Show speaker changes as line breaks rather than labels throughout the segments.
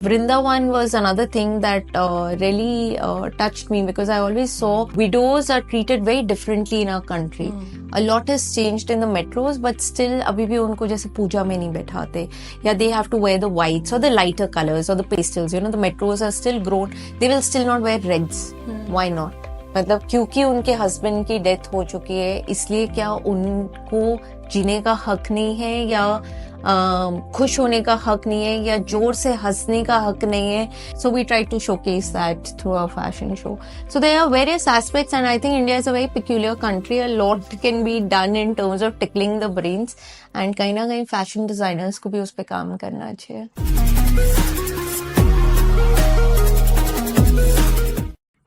Vrindavan was another thing that really touched me because I always saw widows are treated very differently in our country. A lot has changed in the metros, but still अभी भी उनको जैसे पूजा में नहीं बैठाते या they have to wear the whites or the lighter colors or the pastels. You know, the metros are still grown. They will still not wear reds. Why not? मतलब क्योंकि उनके हस्बैंड की डेथ हो चुकी है, इसलिए क्या उनको जीने का हक नहीं है या खुश होने का हक नहीं है या जोर से हंसने का हक नहीं है. So we try to showcase that through our fashion show. So there are various aspects and I think India is a very peculiar country. A lot can be done in terms of tickling the brains and कहीं ना कहीं fashion designers को भी उस पर काम करना चाहिए.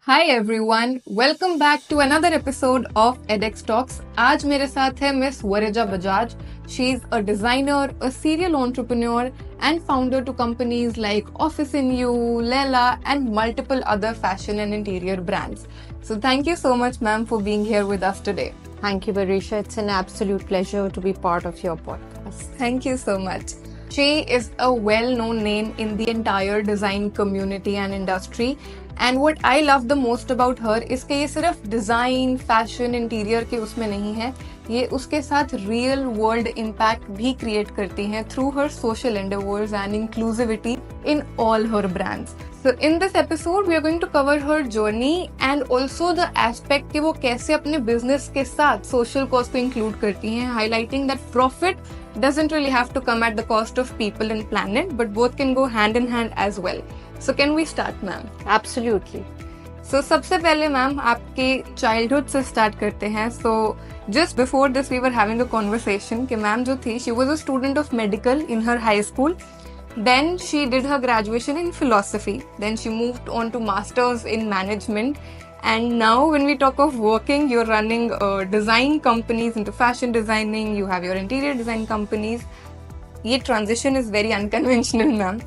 Hi everyone, welcome back to another episode of edX Talks. आज मेरे साथ है Miss Warija Bajaj. She's a designer, a serial entrepreneur and founder to companies like Office in You, Leela and multiple other fashion and interior brands. So thank you so much ma'am for being here with us today.
Thank you, Varisha. It's an absolute pleasure to be part of your podcast.
Thank you so much. She is a well-known name in the entire design community and industry. And what I love the most about her is कि ये सिर्फ design, fashion, interior के उसमें नहीं है, ये उसके साथ रियल वर्ल्ड इम्पैक्ट भी क्रिएट करती हैं through her social endeavours and inclusivity in all her brands. So in this episode we are going to cover her journey and also the aspect कि वो कैसे अपने बिजनेस के साथ सोशल कॉस्ट को इंक्लूड करती हैं, highlighting that profit doesn't really have to come at the cost of people and planet, but both can go hand in hand as well. So can we start, ma'am?
Absolutely.
So सबसे पहले ma'am आपके childhood से start करते हैं. So just before this we were having a conversation कि ma'am जो थी she was a student of medical in her high school. Then she did her graduation in philosophy. Then she moved on to masters in management. And now when we talk of working, you're running design companies into fashion designing. You have your interior design companies. Ye transition is very unconventional, ma'am.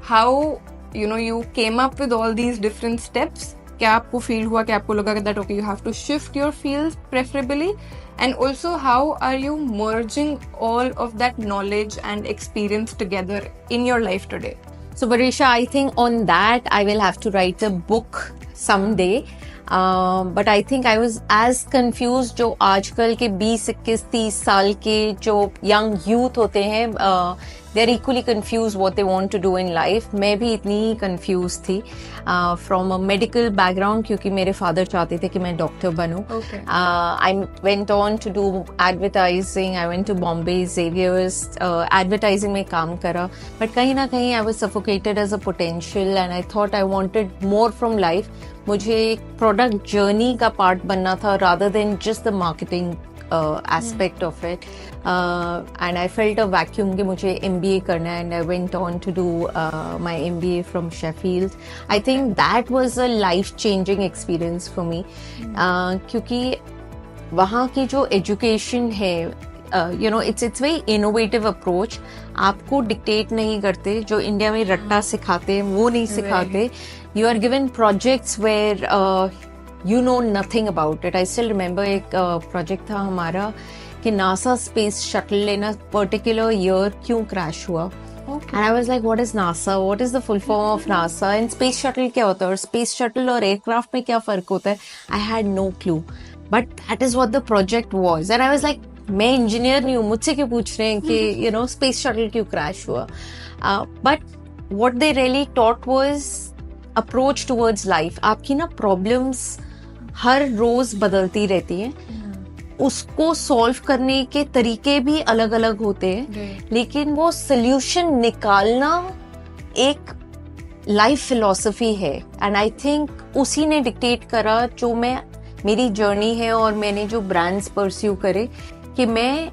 How you came up with all these different steps? क्या आपको feel हुआ कि आपको लगा that okay you have to shift your fields preferably, and also how are you merging all of that knowledge and experience together in your life today?
So Varisha, I think on that I will have to write a book someday. But I think I was as confused जो आजकल के 20, 21, 30 साल के जो young youth होते हैं, they're equally confused what they want to do in life. मैं भी इतनी ही confused थी from a medical background क्योंकि मेरे father चाहते थे कि मैं doctor बनूं.
Okay.
I went on to do advertising. I went to Bombay Xavier's advertising में काम करा. But कहीं ना कहीं I was suffocated as a potential and I thought I wanted more from life. मुझे एक product journey का part बनना था rather than just the marketing aspect of it. And I felt a vacuum कि मुझे MBA करना है and I went on to do my MBA from Sheffield. I think that was a life-changing experience for me. क्योंकि वहाँ की जो education है, it's very innovative approach. आपको dictate नहीं करते, जो इंडिया में रट्टा सिखाते हैं वो नहीं सिखाते. You are given projects where you know nothing about it. I still remember एक project था हमारा कि NASA space shuttle in a particular year क्यों crash हुआ.
Okay.
And I was like, what is NASA? What is the full form of NASA? And space shuttle क्या होता है और space shuttle और aircraft में क्या फर्क होता है? I had no clue. But that is what the project was. And I was like, मैं इंजीनियर नहीं हूँ, मुझसे क्यों पूछ रहे हैं कि space shuttle क्यों crash हुआ? But what they really taught was approach towards life. आपकी ना problems हर रोज बदलती रहती हैं, उसको सॉल्व करने के तरीके भी अलग अलग होते हैं, लेकिन वो सोल्यूशन निकालना एक लाइफ फिलॉसफी है. एंड आई थिंक उसी ने डिक्टेट करा जो मेरी जर्नी है और मैंने जो ब्रांड्स परस्यू करे कि मैं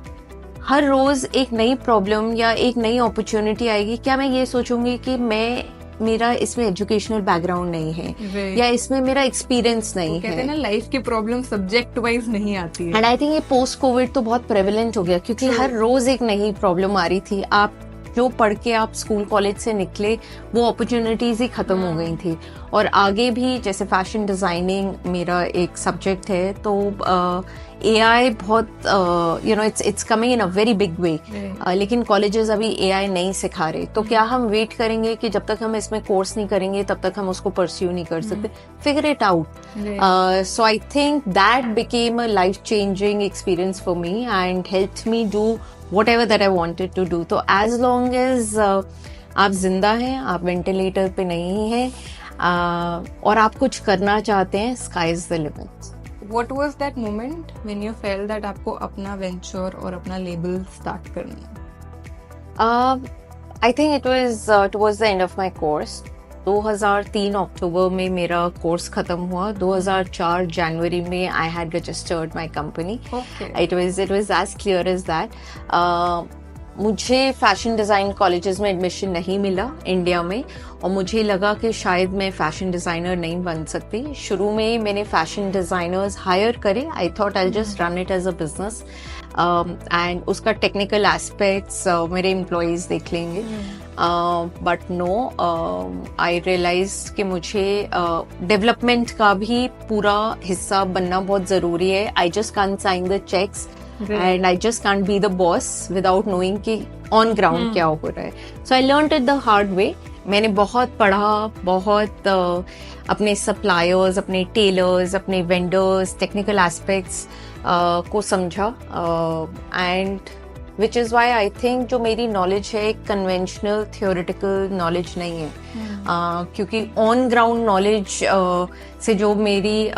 हर रोज एक नई प्रॉब्लम या एक नई अपॉर्चुनिटी आएगी, क्या मैं ये सोचूंगी कि मेरा इसमें एजुकेशनल बैकग्राउंड नहीं है या इसमें मेरा एक्सपीरियंस नहीं है.
कहते हैं ना लाइफ की प्रॉब्लम सब्जेक्ट वाइज नहीं आती है.
एंड आई थिंक ये पोस्ट कोविड तो बहुत प्रेवलेंट हो गया क्योंकि हर रोज एक नई प्रॉब्लम आ रही थी. आप जो पढ़ के आप स्कूल कॉलेज से निकले वो अपॉर्चुनिटीज़ ही ख़त्म हो गई थी। और आगे भी जैसे फैशन डिज़ाइनिंग मेरा एक सब्जेक्ट है, तो AI बहुत it's coming in a very big way, लेकिन कॉलेजेस अभी AI नहीं सिखा रहे। तो क्या हम वेट करेंगे कि जब तक हम इसमें कोर्स नहीं करेंगे तब तक हम उसको परस्यू नहीं कर सकते? Figure it out. So I think that became a life changing experience for me and helped me do whatever that I wanted to do. तो as long as आप जिंदा हैं, आप वेंटिलेटर पे नहीं हैं, और आप कुछ करना चाहते हैं, sky is the limit.
What was that moment when you felt that आपको अपना venture और अपना label start करना है?
I think it was towards the end of my course. 2003 अक्टूबर में मेरा कोर्स खत्म हुआ। 2004 जनवरी में I had registered my company. It was as clear as that. मुझे फैशन डिज़ाइन कॉलेजेस में एडमिशन नहीं मिला इंडिया में, और मुझे लगा कि शायद मैं फैशन डिज़ाइनर नहीं बन सकती। शुरू में मैंने फैशन डिज़ाइनर्स हायर करे। I thought I just run it as a business, and उसका टेक्निकल एस्पेक्ट्स मेरे एम्प्लॉयज़ देख लेंगे। बट नो, आई रियलाइज कि मुझे डेवलपमेंट का भी पूरा हिस्सा बनना बहुत ज़रूरी है। I just can't sign the checks and I just can't be the boss without knowing कि ऑन ग्राउंड क्या हो रहा है। So I learned it the hard way. मैंने बहुत पढ़ा, बहुत अपने सप्लायर्स, अपने टेलर्स, अपने वेंडर्स, टेक्निकल एस्पेक्ट्स को समझा, and which is Y I think जो मेरी नॉलेज है एक कन्वेंशनल थियोरेटिकल नॉलेज नहीं है, क्योंकि ऑन ग्राउंड नॉलेज से जो मेरी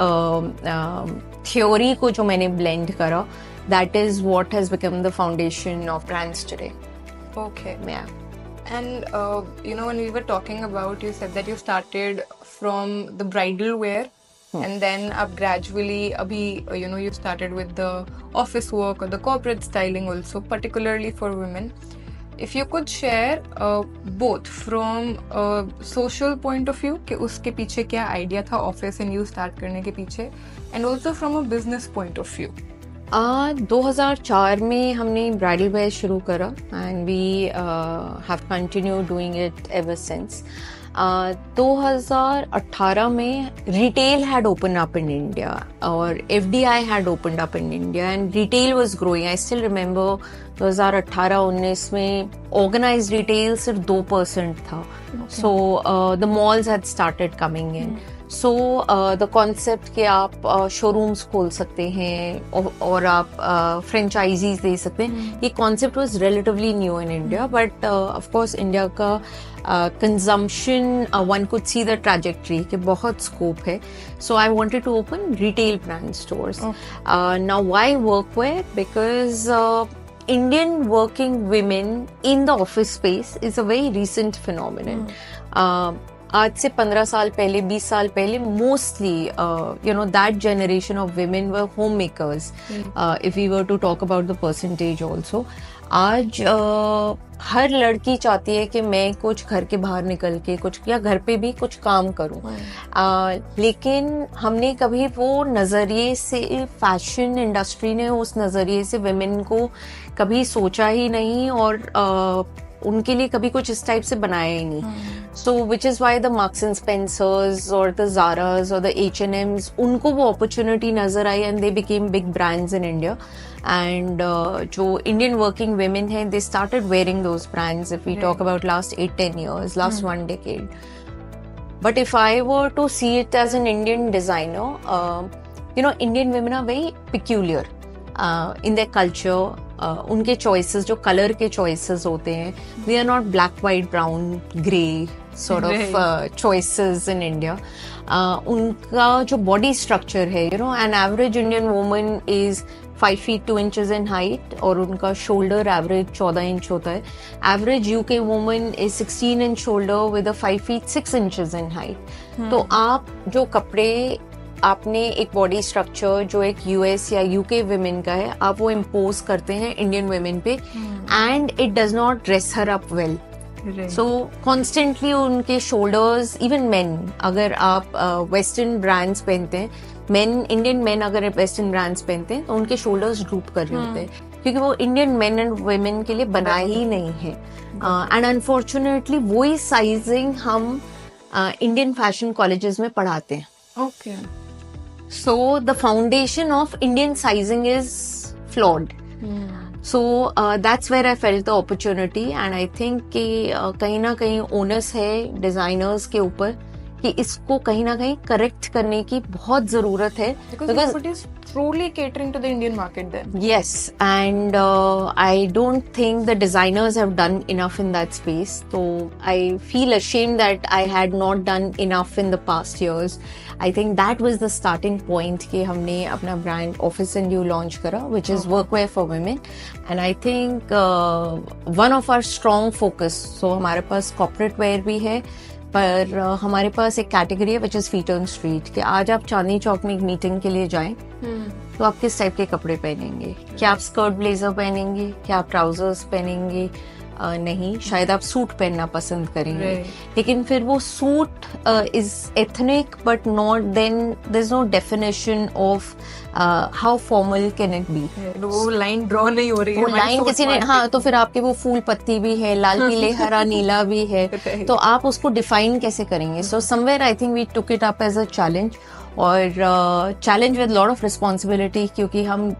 थ्योरी को जो मैंने ब्लेंड करा, that is what has become the foundation of brands today.
Okay. Yeah. And when we were talking about, you said that you started from the bridal wear, and then up gradually, abhi, you started with the office work or the corporate styling also, particularly for women. If you could share both from a social point of view, कि उसके पीछे क्या idea था office and you start करने के पीछे, and also from a business point of view.
2004 में हमने ब्राइडल वेयर शुरू करा, and we have continue doing it ever since. 2018 में retail had open up in India, और FDI had open up in India, and retail was growing. I still remember 2018-19 में organised retail सिर्फ 2% था। So the malls had started coming in. So the concept कि आप showrooms खोल सकते हैं और आप फ्रेंचाइजीज दे सकते हैं, ये concept was relatively new in India, but of course India का consumption, one could see the trajectory कि बहुत स्कोप है। So I wanted to open retail brand stores. Now why workwear? Because Indian working women in the office space is a very recent phenomenon. आज से 15 साल पहले, 20 साल पहले, mostly that generation of women were homemakers. If we were to talk about the percentage also, आज हर लड़की चाहती है कि मैं कुछ घर के बाहर निकल के कुछ, या घर पे भी कुछ काम करूं, लेकिन हमने कभी वो नज़रिए से, फैशन इंडस्ट्री ने उस नज़रिए से विमेन को कभी सोचा ही नहीं, और उनके लिए कभी कुछ इस टाइप से बनाया ही नहीं। So which is why the Marks and Spencers और द ज़ारास और द H&Ms, उनको वो अपॉर्चुनिटी नज़र आई, and they became big brands in India. And जो इंडियन वर्किंग वेमेन हैं, they started wearing those brands, if we talk about last 8-10 years, last 1 decade. But if I were to see it as an Indian designer, Indian women are very peculiar in their culture. उनके choices, जो color के choices होते हैं, we are not black, white, brown, grey sort of choices in India. उनका जो body structure है, an average Indian woman is 5 feet 2 inches in height, और उनका shoulder average 14 inch होता है. Average UK woman is 16 inch shoulder with a 5 feet 6 inches in height. तो आप जो कपड़े, आपने एक बॉडी स्ट्रक्चर जो एक US या UK विमेन का है, आप वो इम्पोज करते हैं इंडियन विमेन पे, and it does not dress her up well. So constantly उनके शोल्डर्स, इवन मेन, अगर आप वेस्टर्न ब्रांड्स पहनते हैं, इंडियन मेन अगर वेस्टर्न ब्रांड्स पहनते हैं, तो उनके शोल्डर्स ड्रूप कर रहे होते हैं. क्योंकि वो इंडियन मेन एंड वुमेन के लिए बना ही नहीं है. एंड अनफॉर्चुनेटली वही साइजिंग हम इंडियन फैशन कॉलेजेस में पढ़ाते हैं.
Okay.
So the foundation of Indian sizing is flawed. So that's where I felt the opportunity and I think कि कहीं ना कहीं onus है designers के ऊपर कि इसको कहीं ना कहीं करेक्ट करने की बहुत जरूरत है.
Because it is truly catering to the Indian market then.
Yes, and I don't think the designers have done enough in that space. So I feel ashamed that I had not done enough in the past years. I think that was the starting point कि हमने अपना brand Office and You launch करा, which is workwear for women. And I think one of our strong focus, so हमारे पास corporate wear भी है, पर हमारे पास एक कैटेगरी है which is feet on street कि आज आप चांदनी चौक में एक मीटिंग के लिए जाएं तो आप किस टाइप के कपड़े पहनेंगे. क्या आप स्कर्ट ब्लेजर पहनेंगे, क्या आप ट्राउजर्स पहनेंगे, नहीं, शायद आप सूट पहनना पसंद करेंगे. लेकिन फिर वो suit is ethnic but not, then there is no definition of how formal can it be.
वो लाइन ड्रॉ नहीं हो रही है,
वो लाइन किसी ने, हाँ, तो फिर आपके वो फूल पत्ती भी है, लाल पीले हरा नीला भी है, तो आप उसको डिफाइन कैसे करेंगे. So somewhere I think we took it up as a challenge, और challenge with lot of responsibility, क्योंकि हम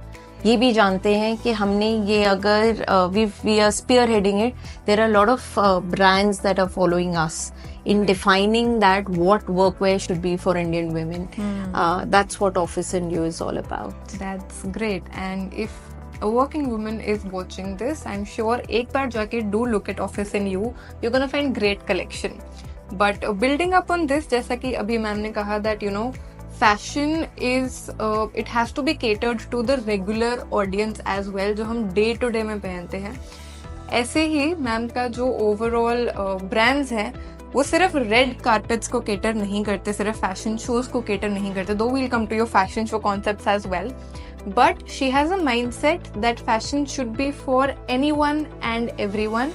ये भी जानते हैं कि हमने ये अगर we are spearheading it, there are lot of brands that are following us in defining that what workwear should be for Indian women. That's what Office and You is all about.
That's great. And if a working woman is watching this, I'm sure एक बार जाके do look at Office and You. You're gonna find great collection. But building up on this, जैसा कि अभी ma'am ने कहा that you know fashion is it has to be catered to the regular audience as well, जो हम day to day में पहनते हैं. ऐसे ही मैम का जो ओवरऑल ब्रांड्स हैं वो सिर्फ रेड कारपेट्स को केटर नहीं करते, सिर्फ फैशन शोज को केटर नहीं करते, though we'll come to your fashion show concepts as well, but she has a mindset that fashion should be for anyone and everyone,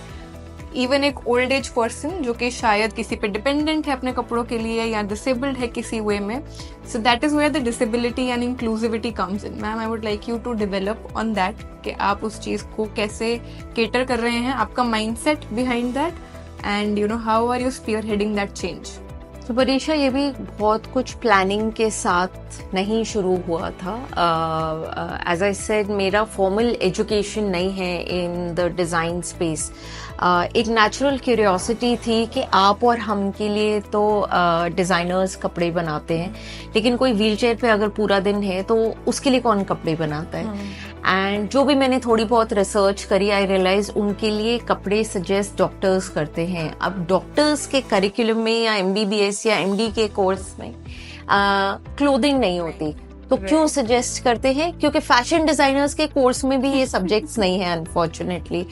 even एक ओल्ड एज पर्सन जो कि शायद किसी पे डिपेंडेंट है अपने कपड़ों के लिए या डिसेबल्ड है किसी वे में. So that is where the disability and inclusivity comes in. Ma'am, I would like you to develop on that कि आप उस चीज़ को कैसे केटर कर रहे हैं, आपका mindset behind that, and you know how are you spearheading that change?
तो परीक्षा, ये भी बहुत कुछ प्लानिंग के साथ नहीं शुरू हुआ था. एज आई सेड, मेरा फॉर्मल एजुकेशन नहीं है इन द डिज़ाइन स्पेस. एक नेचुरल क्यूरियोसिटी थी कि आप और हम के लिए तो डिज़ाइनर्स कपड़े बनाते हैं, लेकिन कोई व्हीलचेयर पे अगर पूरा दिन है तो उसके लिए कौन कपड़े बनाता है. एंड जो भी मैंने थोड़ी बहुत रिसर्च करी, आई रियलाइज उनके लिए कपड़े सजेस्ट डॉक्टर्स करते हैं. अब डॉक्टर्स के करिकुलम में या MBBS या MD के कोर्स में क्लोथिंग नहीं होती, तो क्यों सजेस्ट करते हैं? क्योंकि फैशन डिजाइनर्स के कोर्स में भी ये सब्जेक्ट्स नहीं है unfortunately.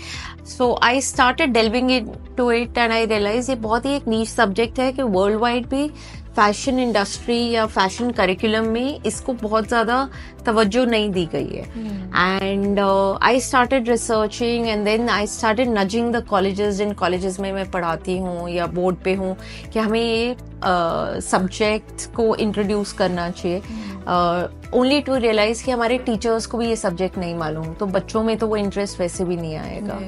So I started delving into it and I realise ये बहुत ही एक नीश सब्जेक्ट है कि वर्ल्ड वाइड भी फैशन इंडस्ट्री या फैशन करिकुलम में इसको बहुत ज़्यादा तवज्जो नहीं दी गई है. And I started researching and then I started nudging the colleges, जिन कॉलेजेस में मैं पढ़ाती हूँ या बोर्ड पे हूँ, कि हमें ये सब्जेक्ट को इंट्रोड्यूस करना चाहिए. ओनली टू रियलाइज कि हमारे टीचर्स को भी ये सब्जेक्ट नहीं मालूम, तो बच्चों में तो वो इंटरेस्ट वैसे भी नहीं आएगा.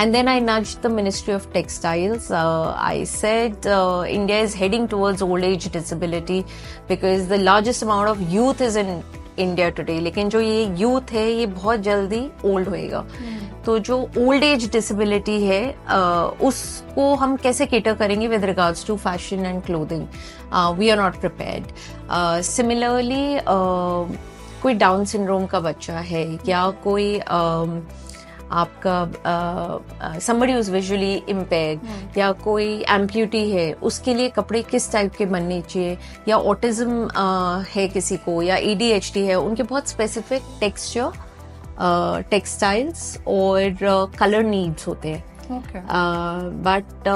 And then I nudged the Ministry of Textiles. I said India is heading towards old age disability because the largest amount of youth is in India today. लेकिन जो ये youth है ये बहुत जल्दी old होएगा. तो जो old age disability है उसको हम कैसे cater करेंगे with regards to fashion and clothing? We are not prepared. Similarly, कोई Down syndrome का बच्चा है या कोई आपका somebody who's visually impaired या कोई एम्प्यूटी है, उसके लिए कपड़े किस टाइप के बनने चाहिए, या ऑटिज्म है किसी को या ADHD है, उनके बहुत स्पेसिफिक टेक्सचर, टेक्सटाइल्स और कलर नीड्स होते हैं. But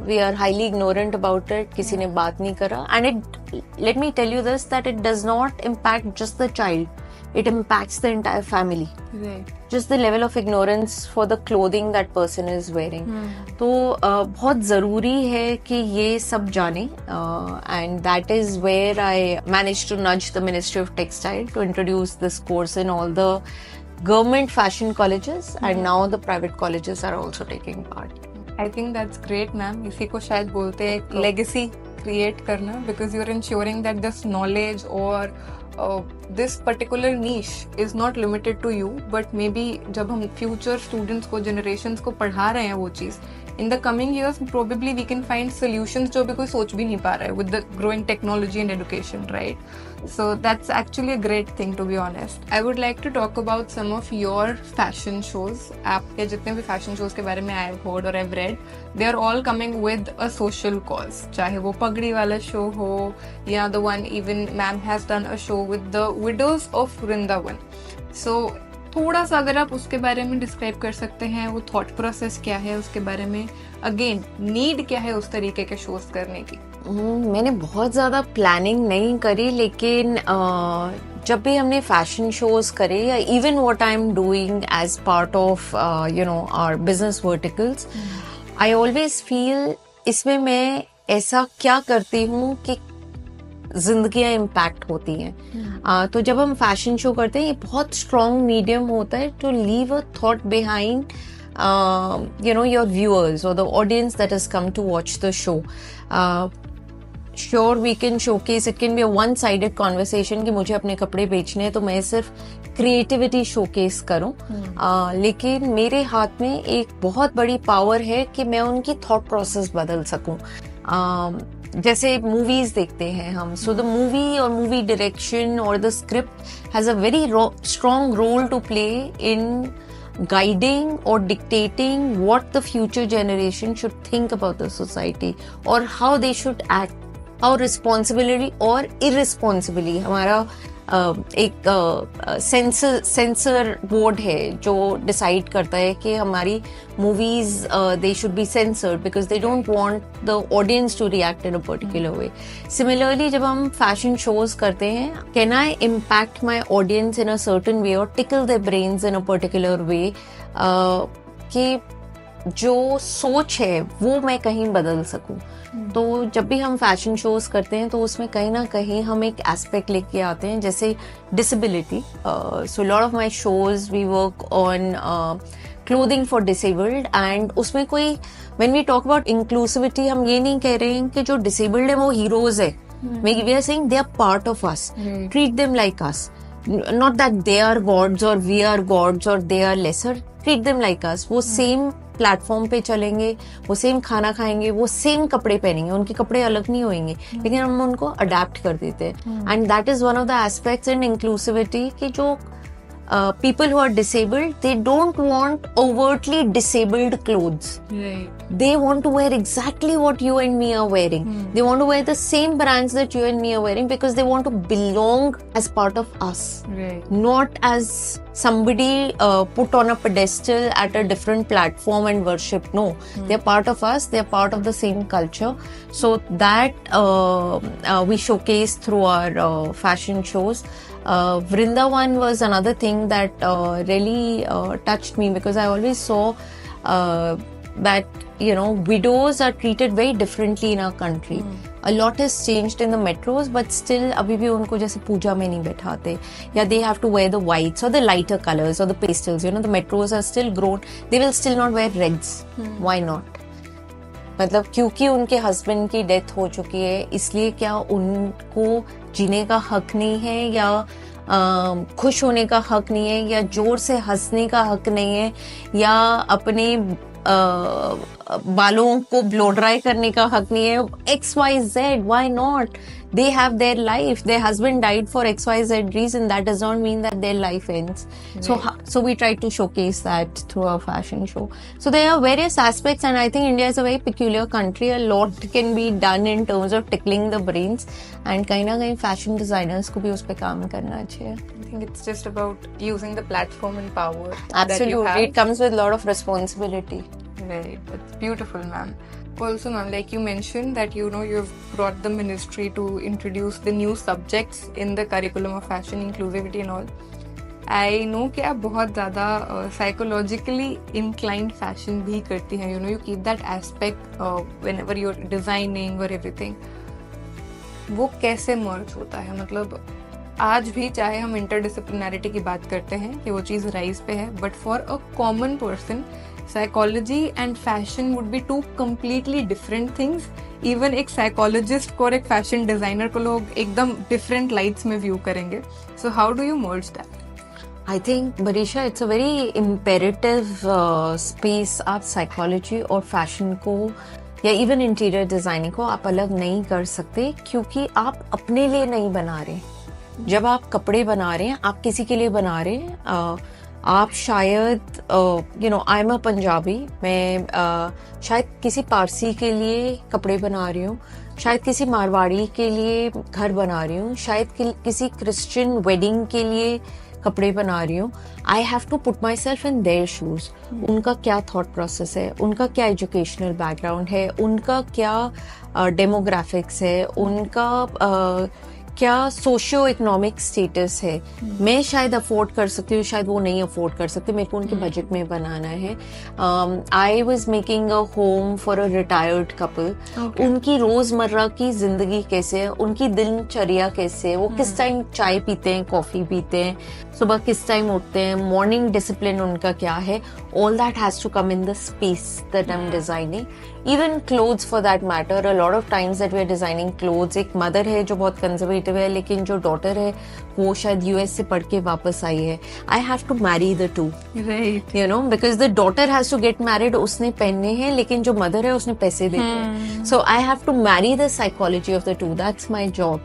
we are highly ignorant about it. किसी ने बात नहीं करा. And it, let me tell you this, that it does not impact just the child, it impacts the entire family. Right. Just the level of ignorance for the clothing that person is wearing. तो बहुत ज़रूरी है कि ये सब जाने, and that is where I managed to nudge the Ministry of Textile to introduce this course in all the government fashion colleges, and now the private colleges are also taking part.
I think that's great ma'am. इसी को शायद बोलते हैं एक legacy create करना, because you are ensuring that this knowledge और this particular niche is not limited to you, but maybe जब हम फ्यूचर स्टूडेंट्स को, जनरेशन्स को पढ़ा रहे हैं वो चीज़, in the coming years probably we can find solutions जो भी कोई सोच भी नहीं पा रहा है with the growing technology and education, right? So that's actually a great thing, to be honest. I would like to talk about some of your fashion shows. आपके जितने भी fashion shows के बारे में I've heard or I've read, they are all coming with a social cause. चाहे वो पगड़ी वाला show हो या the one even ma'am has done a show with the widows of Vrindavan. So थोड़ा सा अगर आप उसके बारे में डिस्क्राइब कर सकते हैं, वो थॉट प्रोसेस क्या है उसके बारे में, अगेन नीड क्या है उस तरीके के शोज करने की?
मैंने बहुत ज़्यादा प्लानिंग नहीं करी, लेकिन जब भी हमने फैशन शोज करे या even what I am doing as part of our business verticals, I always feel इसमें मैं ऐसा क्या करती हूँ कि जिंदगियां इम्पैक्ट होती हैं. तो जब हम फैशन शो करते हैं, ये बहुत स्ट्रॉन्ग मीडियम होता है to leave a thought behind your viewers और the audience that has come to watch the show. Sure we can showcase, it can be a one sided conversation कि मुझे अपने कपड़े बेचने हैं तो मैं सिर्फ क्रिएटिविटी शोकेस करूं, लेकिन मेरे हाथ में एक बहुत बड़ी पावर है कि मैं उनकी थॉट प्रोसेस बदल सकूं. जैसे मूवीज देखते हैं हम, सो द मूवी और मूवी डायरेक्शन और the script has a very strong role to play in guiding or dictating what the future generation should think about the society or how they should act, how responsibly or irresponsibly. हमारा एक sensor board है जो decide करता है कि हमारी movies they should be censored because they don't want the audience to react in a particular way. Similarly जब हम फैशन शोज करते हैं, can I impact my audience in a certain way और tickle the brains in a particular way कि जो सोच है वो मैं कहीं बदल सकूं. तो जब भी हम फैशन शोज करते हैं तो उसमें कहीं ना कहीं हम एक एस्पेक्ट लेके आते हैं, जैसे disability. So lot of my shows we work on clothing for disabled, and उसमें कोई when we talk about inclusivity, हम ये नहीं कह रहे हैं कि जो डिसेबल्ड है वो हीरोज है. We are saying they are part of us, treat them like us, not that they are gods और वी आर गॉड्स और they are lesser. Treat them like us. वो सेम प्लेटफॉर्म पे चलेंगे, वो same खाना खाएंगे, वो सेम कपड़े पहनेंगे, उनके कपड़े अलग नहीं होंगे, लेकिन हम उनको अडेप्ट कर देते हैं. And that is one of the aspects in inclusivity कि जो people who are disabled, they don't want overtly disabled clothes.
Right.
They want to wear exactly what you and me are wearing. They want to wear the same brands that you and me are wearing because they want to belong as part of us.
Right.
Not as somebody put on a pedestal at a different platform and worship. No, they're part of us. They're part of the same culture. So that we showcase through our fashion shows. Vrindavan was another thing that really touched me because I always saw that widows are treated very differently in our country. A lot has changed in the metros, but still अभी भी उनको जैसे पूजा में नहीं बैठाते, या they have to wear the whites or the lighter colors or the pastels. The metros are still grown. They will still not wear reds. Why not? मतलब क्योंकि उनके हस्बैंड की डेथ हो चुकी है, इसलिए क्या उनको जीने का हक नहीं है, या खुश होने का हक नहीं है, या जोर से हंसने का हक नहीं है, या अपने बालों को ब्लो ड्राई करने का हक नहीं है. XYZ, why not? They have their life. Their husband died for XYZ reason. That does not mean that their life ends. Right. So we try to showcase that through our fashion show. So there are various aspects, and I think India is a very peculiar country. A lot can be done in terms of tickling the brains, and कहीं ना कहीं fashion designers को भी उस पे काम करना चाहिए.
I think it's just about using the platform and power.
Absolutely, it comes with a lot of responsibility.
Right, that's beautiful, ma'am. Also, ma'am, like you mentioned that you've brought the ministry to introduce the new subjects in the curriculum of fashion inclusivity and all. I know कि आप बहुत ज़्यादा psychologically inclined fashion भी करती हैं. You keep that aspect whenever you're designing or everything. वो कैसे merge होता है? मतलब आज भी चाहे हम इंटरडिसिप्लिनैरिटी की बात करते हैं कि वो चीज़ राइज पे है, but for a common person psychology and fashion would be two completely different things. Even एक साइकोलॉजिस्ट को और एक फैशन डिजाइनर को लोग एकदम डिफरेंट लाइट्स में व्यू करेंगे. So how do you merge that?
I think, Barisha, it's a very imperative space. आप साइकोलॉजी और फैशन को या इवन इंटीरियर डिजाइनिंग को आप अलग नहीं कर सकते, क्योंकि आप अपने लिए नहीं बना रहे. जब आप कपड़े बना रहे हैं, आप किसी के लिए बना रहे हैं. आप शायद आई एम अ पंजाबी, मैं शायद किसी पारसी के लिए कपड़े बना रही हूँ, शायद किसी मारवाड़ी के लिए घर बना रही हूँ, शायद किसी क्रिश्चियन वेडिंग के लिए कपड़े बना रही हूँ. I have to put myself in their shoes. उनका क्या थॉट प्रोसेस है, उनका क्या एजुकेशनल बैकग्राउंड है, उनका क्या डेमोग्राफिक्स है, उनका क्या सोशियो इकोनॉमिक स्टेटस है. मैं शायद अफोर्ड कर सकती हूँ, शायद वो नहीं अफोर्ड कर सकते. मेरे को उनके बजट में बनाना है. I was making a home for a retired couple. उनकी रोजमर्रा की जिंदगी कैसे है, उनकी दिनचर्या कैसे है, वो किस टाइम चाय पीते हैं, कॉफी पीते हैं, सुबह किस टाइम उठते हैं, मॉर्निंग डिसिप्लिन उनका क्या है. All that has to come in the space that I am designing. Even clothes for that matter. A lot of times that we are designing clothes. एक मदर है जो बहुत कंजर्वेटिव है, लेकिन जो डॉटर है वो शायद यूएस से पढ़ के वापस आई है. I have to marry the two,
right,
you know, because the daughter has to get married. उसने पहनने हैं, लेकिन जो मदर है उसने पैसे देने हैं. So I have to marry the psychology of the two. That's my job.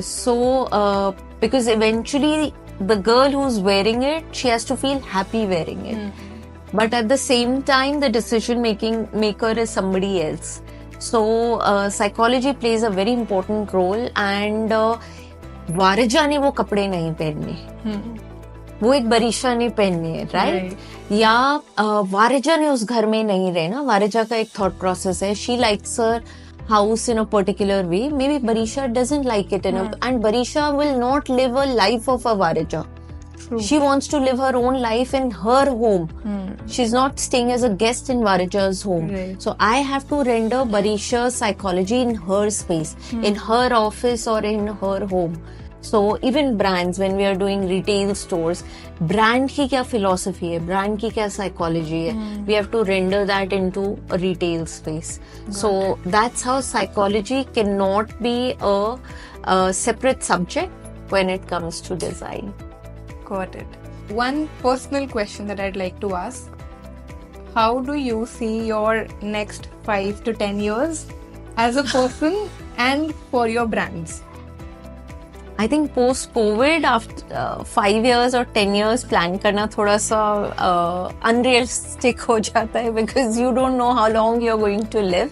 So because eventually the girl who's wearing it, she has to feel happy wearing it. But at the same time, the decision maker is somebody else. So psychology plays a very important role. And वारजा ने वो कपड़े नहीं पहनने, वो एक बरीशा ने पहनने है, राइट? या वारजा ने उस घर में नहीं रहना. वारजा का एक थॉट प्रोसेस है. She likes her house in a particular way. Maybe Barisha doesn't like it enough, and Barisha will not live a life of a Varija. True. She wants to live her own life in her home. She's not staying as a guest in Varija's home. Right. So I have to render Barisha's psychology in her space, in her office or in her home. So even brands, when we are doing retail stores, brand की क्या philosophy है, brand की क्या psychology है, we have to render that into a retail space. So that's how psychology cannot be a separate subject when it comes to design.
Got it. One personal question that I'd like to ask: how do you see your next 5 to 10 years as a person and for your brands?
I think post-COVID, after 5 years or 10 years, plan करना थोड़ा सा unrealistic हो जाता है, because you don't know how long you're going to live.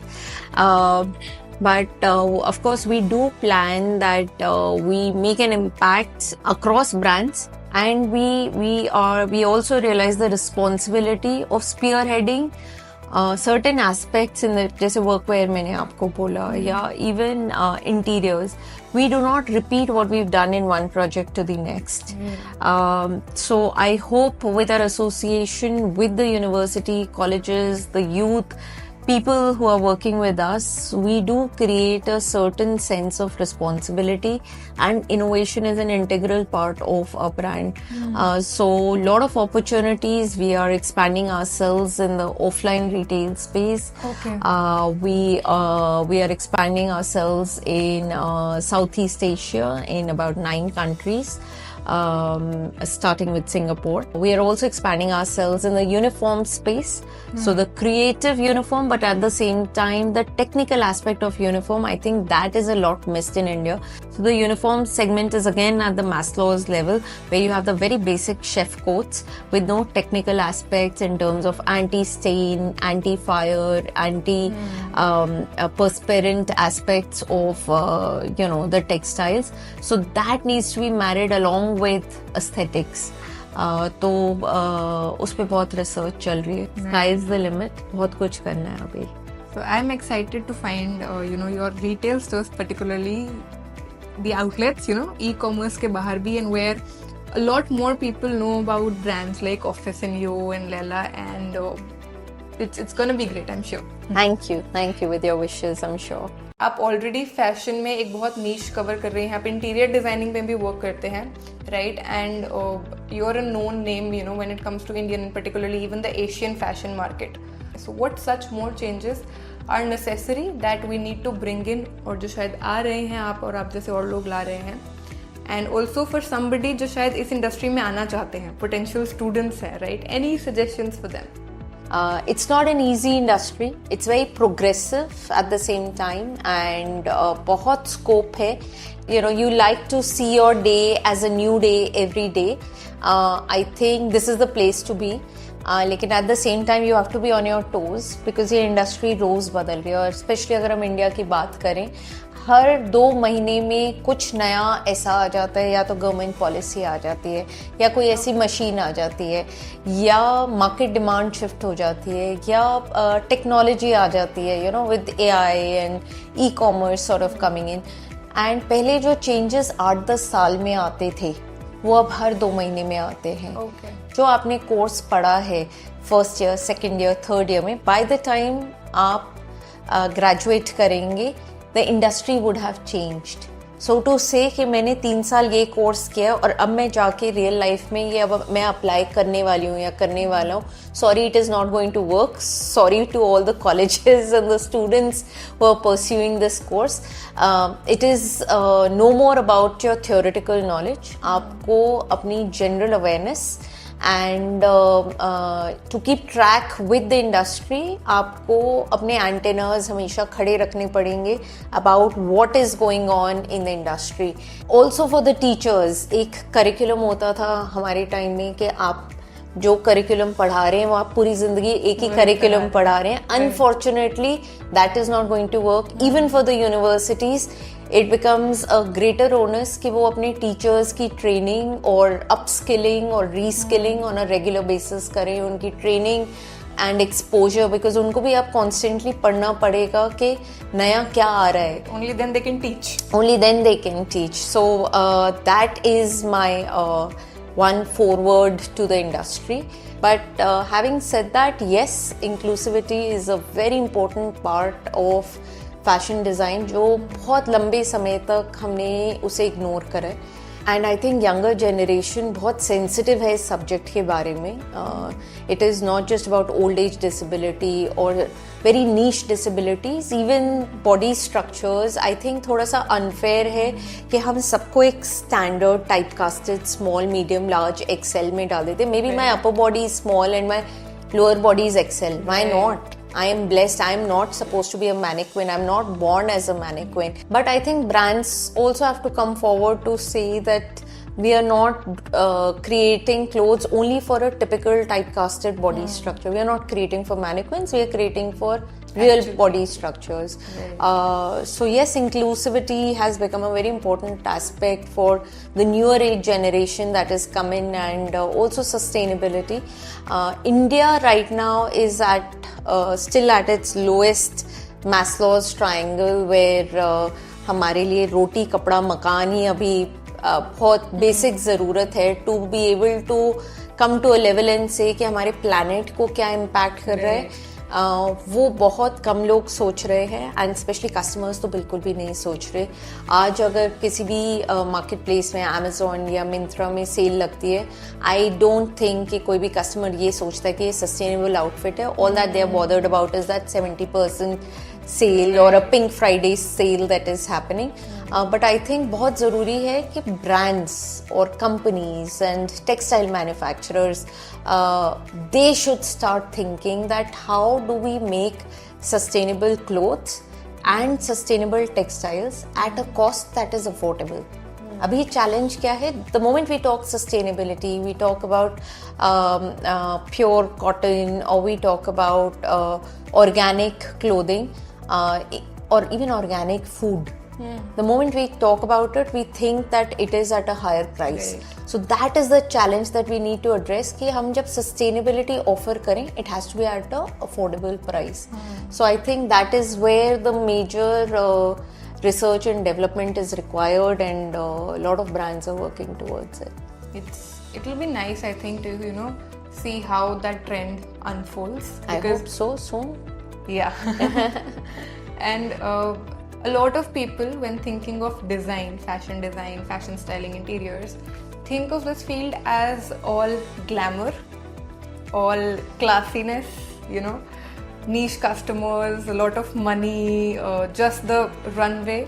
But of course, we do plan that we make an impact across brands, and we also realize the responsibility of spearheading certain aspects in the, जैसे workwear मैंने आपको बोला, या even interiors. We do not repeat what we've done in one project to the next. So I hope with our association with the university, colleges, the youth, people who are working with us, we do create a certain sense of responsibility, and innovation is an integral part of our brand. So a lot of opportunities. We are expanding ourselves in the offline retail space.
Okay.
We are expanding ourselves in Southeast Asia in about 9 countries. Starting with Singapore. We are also expanding ourselves in the uniform space. So the creative uniform, but at the same time, the technical aspect of uniform, I think that is a lot missed in India. So the uniform segment is again at the Maslow's level, where you have the very basic chef coats with no technical aspects in terms of anti-stain, anti-fire, perspirant aspects of, the textiles. So that needs to be married along with aesthetics. तो उस पे बहुत research चल रही है. Sky is the limit. बहुत कुछ करना है अभी.
So I'm excited to find your retail stores, particularly the outlets, e-commerce के बाहर भी, and where a lot more people know about brands like Office and You and Lela, and it's gonna be great, I'm sure.
Thank you with your wishes, I'm sure.
आप already fashion में एक बहुत नीश cover कर रही हैं, आप interior designing में भी वर्क करते हैं, right? And you are a known name, you know, when it comes to Indian and particularly even the Asian fashion market. So what such more changes are necessary that we need to bring in, और जो शायद आ रहे हैं आप और आप जैसे और लोग ला रहे हैं, एंड ऑल्सो फॉर समबडी जो शायद इस इंडस्ट्री में आना चाहते हैं, पोटेंशियल स्टूडेंट्स हैं, right? Any suggestions for them?
It's not an easy industry. It's very progressive at the same time, and बहुत scope है. You know, you like to see your day as a new day every day. I think this is the place to be. लेकिन at the same time you have to be on your toes because ये industry रोज बदल रही है, और specially अगर हम India की बात करें, हर 2 महीने में कुछ नया ऐसा आ जाता है, या तो गवर्नमेंट पॉलिसी आ जाती है, या कोई ऐसी मशीन आ जाती है, या मार्केट डिमांड शिफ्ट हो जाती है, या टेक्नोलॉजी आ जाती है, you know, with AI and e-commerce sort of coming in. And पहले जो चेंजेस 8-10 साल में आते थे वो अब हर 2 महीने में आते हैं. जो आपने कोर्स पढ़ा है first year, second year, third year में, बाय द टाइम आप ग्रेजुएट करेंगे, the industry would have changed. So to say कि मैंने 3 साल ये कोर्स किया और अब मैं जाके रियल लाइफ में ये अब मैं अप्लाई करने वाली हूँ या करने वाला हूँ, sorry, it is not going to work. Sorry to all the colleges and the students who are pursuing this course. It is no more about your theoretical knowledge. आपको अपनी general awareness and to keep track with the industry, आपको अपने antennas हमेशा खड़े रखने पड़ेंगे about what is going on in the industry. Also for the teachers, एक curriculum होता था हमारे टाइम में कि आप जो करिकुलम पढ़ा रहे हैं वो आप पूरी जिंदगी एक ही करिकुलम पढ़ा रहे हैं. Unfortunately that is not going to work even for the universities. It becomes a greater onus कि वो अपने टीचर्स की ट्रेनिंग और अपस्किलिंग और reskilling on a regular basis करें, उनकी ट्रेनिंग एंड एक्सपोजर, बिकॉज उनको भी आप कॉन्स्टेंटली पढ़ना पड़ेगा कि नया क्या आ रहा है.
Only then they can teach.
Only then they can teach. So that is my one forward to the industry. But having said that, yes, inclusivity is a very important part of fashion design जो बहुत लंबे समय तक हमने उसे ignore करा है. And I think younger generation बहुत सेंसिटिव है इस सब्जेक्ट के बारे में. It is not just about old age disability और very niche disabilities, even body structures. I think थोड़ा सा अनफेयर है कि हम सबको एक standard type casted small, medium, large, XL में डाल देते. Maybe my upper body is small and my lower body is XL. Why not? I am blessed. I am not supposed to be a mannequin. I'm not born as a mannequin. But I think brands also have to come forward to say that we are not creating clothes only for a typical typecasted body structure. We are not creating for mannequins. We are creating for real body structures. So yes, inclusivity has become a very important aspect for the newer age generation that is coming, and also sustainability. India right now is still at its lowest Maslow's triangle, where हमारे लिए रोटी, कपड़ा, मकान ही अभी बहुत basic ज़रूरत है to be able to come to a level and say कि हमारे प्लैनेट को क्या इम्पैक्ट कर रहा है. वो बहुत कम लोग सोच रहे हैं, एंड स्पेशली कस्टमर्स तो बिल्कुल भी नहीं सोच रहे. आज अगर किसी भी मार्केट प्लेस में, अमेजोन या मिंत्रा में सेल लगती है, आई डोंट थिंक कि कोई भी कस्टमर ये सोचता है कि ये सस्टेनेबल आउटफिट है. All that they are bothered about is that 70% sale और a pink Friday sale that is happening. But I think बहुत ज़रूरी है कि ब्रांड्स और companies and textile manufacturers they should start thinking that how do we make sustainable clothes and sustainable textiles at a cost that is affordable. अभी challenge क्या है? The moment we talk sustainability, we talk about pure cotton, or we talk about organic clothing, or even organic food. The moment we talk about it, we think that it is at a higher price. Right. So that is the challenge that we need to address कि हम जब sustainability offer करें, it has to be at a affordable price. So I think that is where the major research and development is required, and a lot of brands are working towards it.
It will be nice, I think, to see how that trend unfolds.
I hope so soon.
Yeah. And a lot of people, when thinking of design, fashion styling, interiors, think of this field as all glamour, all classiness, you know, niche customers, a lot of money, just the runway.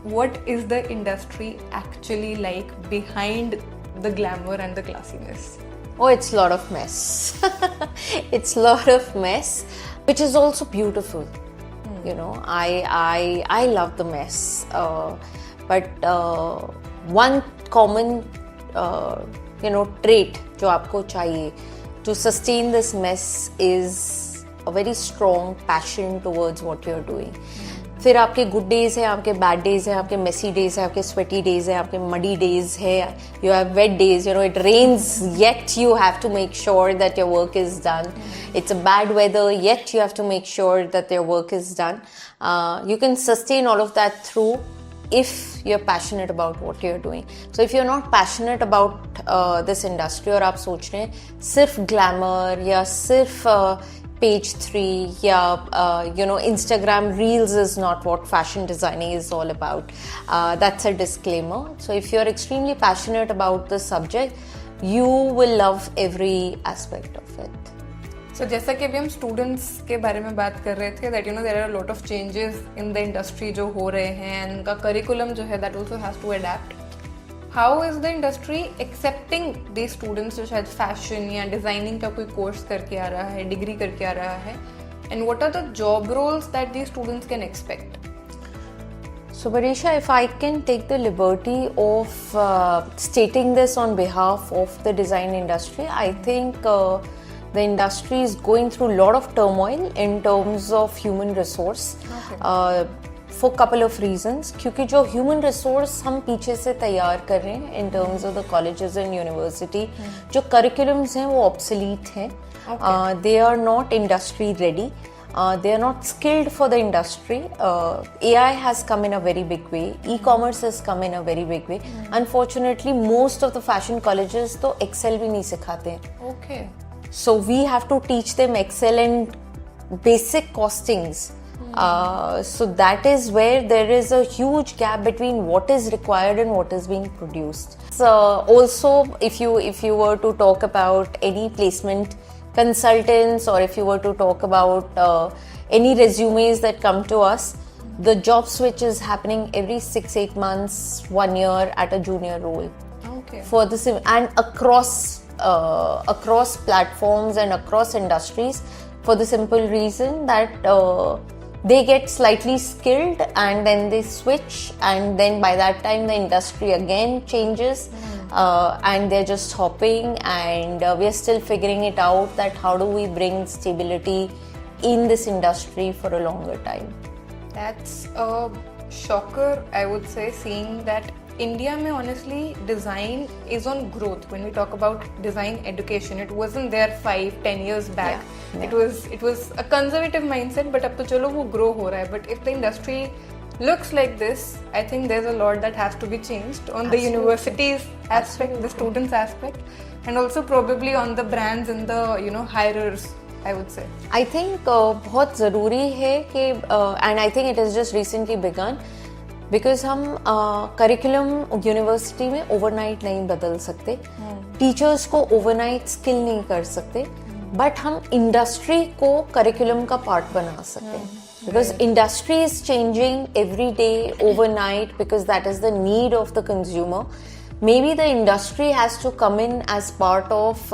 What is the industry actually like behind the glamour and the classiness?
Oh, it's a lot of mess. It's a lot of mess, which is also beautiful. You know, I love the mess. But one common, trait जो आपको चाहिए to sustain this mess is a very strong passion towards what you're doing. फिर आपके good days है, आपके bad days है, आपके Messi days है, आपके स्वेटी डेज है, आपके मडी डेज है, you have wet days, it rains yet you have to make sure that your work is done. It's a bad weather, yet you have to make sure that your work is done. You can sustain all of that through if you're passionate about what you're doing. So if you're not passionate about this industry और आप सोच रहे हैं सिर्फ glamour या सिर्फ page 3 या Instagram reels is not what fashion designing is all about. That's a disclaimer. So if you're extremely passionate about the subject, you will love every aspect of it.
So जैसा कि अभी हम students के बारे में बात कर रहे थे that there are lot of changes in the industry जो हो रहे हैं एंड उनका करिकुलम जो है that also has to adapt. How is the industry accepting the students जो शायद फैशन या डिजाइनिंग का कोई कोर्स करके आ रहा है, डिग्री करके आ रहा है, and what are the job roles that the students can expect?
So Barisha, if I can take the liberty of stating this on behalf of the design industry, I think the industry is going through a lot of turmoil in terms of human resource. Okay. For couple of reasons. क्योंकि जो human resource हम पीछे से तैयार कर रहे हैं in terms of the colleges and university, जो curriculums हैं वो obsolete हैं. Okay. They are not industry ready. They are not skilled for the industry. AI has come in a very big way. E-commerce has come in a very big way. Unfortunately, most of the fashion colleges तो Excel भी नहीं सिखाते हैं.
Okay.
So we have to teach them Excel and basic costings. So that is where there is a huge gap between what is required and what is being produced. So also, if you were to talk about any placement consultants or if you were to talk about any resumes that come to us, the job switch is happening every 6-8 months, 1 year at a junior role.
Okay.
For this and across platforms and across industries, for the simple reason that they get slightly skilled and then they switch, and then by that time the industry again changes. And they're just hopping, and we're still figuring it out that how do we bring stability in this industry for a longer time.
That's a shocker, I would say, seeing that India में honestly design is on growth. When we talk about design education, it wasn't there 5-10 years back. Yeah. It was a conservative mindset, but अब तो चलो वो grow हो रहा है. But if the industry looks like this, I think there's a lot that has to be changed on the universities aspect, the students aspect, and also probably on the brands and the hirers, I would say.
I think बहुत ज़रूरी है कि and I think it has just recently begun. Because हम curriculum university में overnight नहीं बदल सकते, teachers को ओवरनाइट स्किल नहीं कर सकते, बट हम इंडस्ट्री को करिकुलम का पार्ट बना सकते हैं. Because industry is changing every day, overnight, because that is the need of the consumer. Maybe the industry has to come in as part of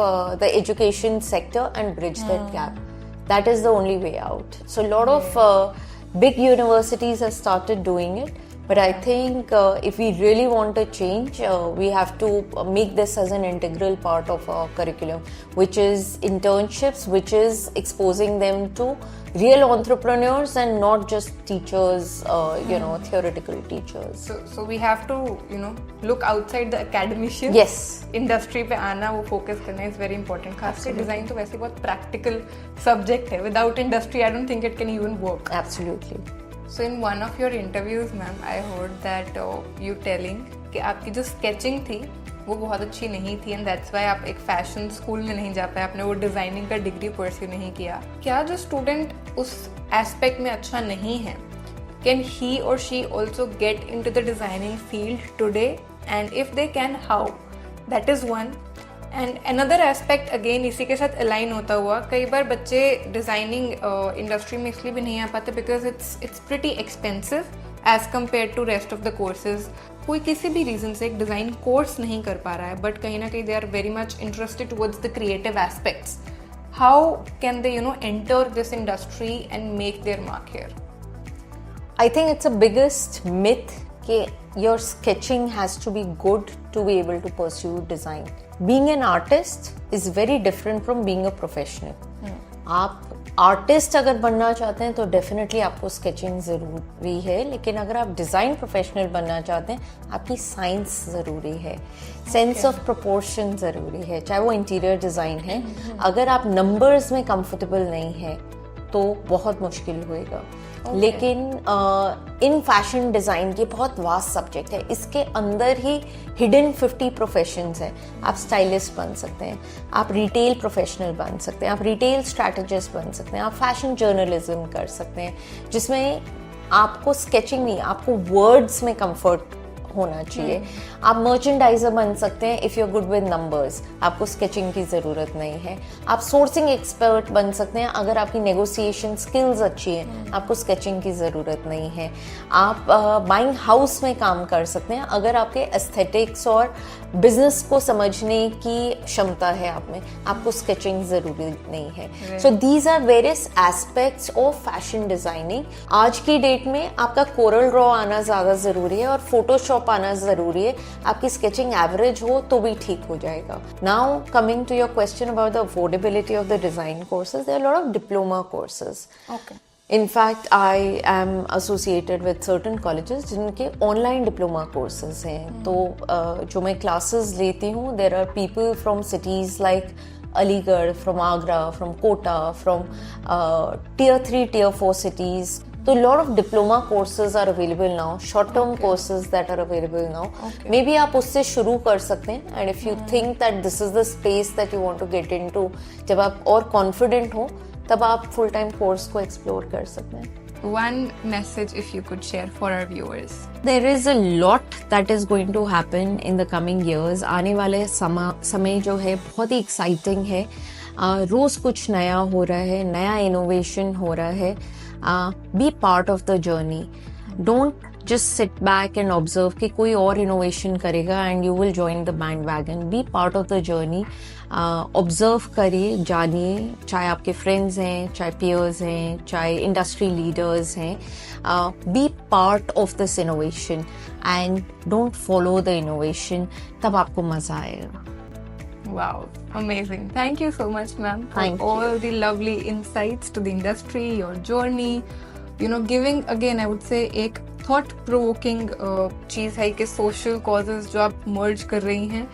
the education sector and bridge that gap. That is the only way out. So a lot of big universities have started doing it. But I think if we really want to change, we have to make this as an integral part of our curriculum, which is internships, which is exposing them to real entrepreneurs and not just teachers, theoretical teachers.
So we have to, look outside the academician.
Yes.
Industry पे आना, वो focus करना is very important. खासकर design तो वैसे बहुत practical subject है. Without industry, I don't think it can even work.
Absolutely.
So in one of your interviews, ma'am, I heard that you telling कि आपकी जो sketching थी वो बहुत अच्छी नहीं थी and that's why आप एक fashion school में नहीं जा पाए, आपने वो designing का degree pursue नहीं किया. क्या जो student उस aspect में अच्छा नहीं है, can he or she also get into the designing field today, and if they can, how? That is one. And another aspect again इसी के साथ अलाइन होता हुआ, कई बार बच्चे डिज़ाइनिंग इंडस्ट्री में इसलिए भी नहीं आ पाते because it's pretty expensive as compare to rest of the courses. कोई किसी भी रीज़न से एक डिज़ाइन कोर्स नहीं कर पा रहा है, बट कहीं ना कहीं they are very much interested towards the creative aspects. How can they enter this industry and make their mark here?
I think it's a biggest myth that your sketching has to be good to be able to pursue design. Being an artist is very different from being a professional. आप artist अगर बनना चाहते हैं तो definitely आपको sketching ज़रूरी है, लेकिन अगर आप डिज़ाइन प्रोफेशनल बनना चाहते हैं आपकी साइंस ज़रूरी है, सेंस ऑफ प्रोपोर्शन ज़रूरी है, चाहे वो इंटीरियर डिज़ाइन है. अगर आप नंबर्स में कंफर्टेबल नहीं है तो बहुत मुश्किल होएगा. लेकिन इन फैशन डिज़ाइन की बहुत वास्ट सब्जेक्ट है. इसके अंदर ही हिडन 50 प्रोफेशंस हैं. आप स्टाइलिस्ट बन सकते हैं, आप रिटेल प्रोफेशनल बन सकते हैं, आप रिटेल स्ट्रैटेजिस्ट बन सकते हैं, आप फैशन जर्नलिज्म कर सकते हैं, जिसमें आपको स्केचिंग नहीं, आपको वर्ड्स में कंफर्ट होना चाहिए. आप मर्चेंडाइजर बन सकते हैं if you are good with numbers, आपको स्केचिंग की ज़रूरत नहीं है. आप सोर्सिंग एक्सपर्ट बन सकते हैं अगर आपकी नेगोशिएशन स्किल्स अच्छी हैं, आपको स्केचिंग की ज़रूरत नहीं है. आप बाइंग हाउस में काम कर सकते हैं अगर आपके एस्थेटिक्स और बिजनेस को समझने की क्षमता है आप में, आपको स्केचिंग ज़रूरी नहीं है. So these are various aspects of fashion designing. आज की डेट में आपका कोरल ड्रॉ आना ज़्यादा ज़रूरी है और फोटोशॉप आना ज़रूरी है. आपकी स्केचिंग एवरेज हो तो भी ठीक हो जाएगा. Now coming to your question about the affordability of the design courses, there are lot of diploma courses.
Okay.
In fact, I am associated with certain colleges जिनके online diploma courses हैं. तो जो मैं classes लेती हूँ, there are people from cities like Aligarh, from Agra, from Kota, from tier 3, tier 4 cities. So a lot of diploma courses are available now, short-term courses that are available now. Maybe आप उससे शुरू कर सकते हैं, and if you think that this is the space that you want to get into, जब आप और confident हो तब आप फुल टाइम कोर्स को एक्सप्लोर कर सकते हैं.
One message if you could share for our viewers.
There is a lot that is going to happen in the coming years. आने वाले समय जो है बहुत ही एक्साइटिंग है. रोज कुछ नया हो रहा है, नया इनोवेशन हो रहा है. Be part of the journey. Don't just sit back and observe कि कोई और innovation करेगा and you will join the bandwagon. Be part of the journey. Observe करिए, जानिए, चाहे आपके friends हैं, चाहे peers हैं, चाहे industry leaders हैं. Be part of this innovation and don't follow the innovation. तब आपको मजा आएगा.
Wow, amazing. Thank you so much, ma'am, for all the lovely insights to the industry, your journey. Giving, again, I would say, एक thought provoking चीज़ है कि social causes जो आप मर्ज कर रही हैं,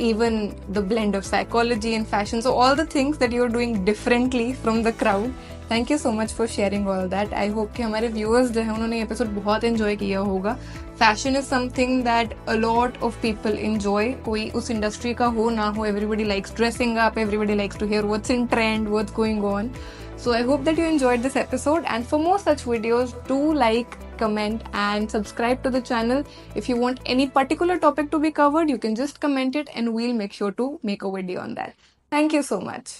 even the blend of psychology and fashion, so all the things that you are doing differently from the crowd. Thank you so much for sharing all that. I hope कि हमारे viewers जो है उन्होंने एपिसोड बहुत enjoy किया होगा. Fashion is something that a lot of people enjoy. कोई उस इंडस्ट्री का हो ना हो, everybody likes dressing up, everybody likes to hear what's in trend, what's going on. So I hope that you enjoyed this episode, and for more such videos, do like, comment and subscribe to the channel. If you want any particular topic to be covered, you can just comment it and we'll make sure to make a video on that. Thank you so much.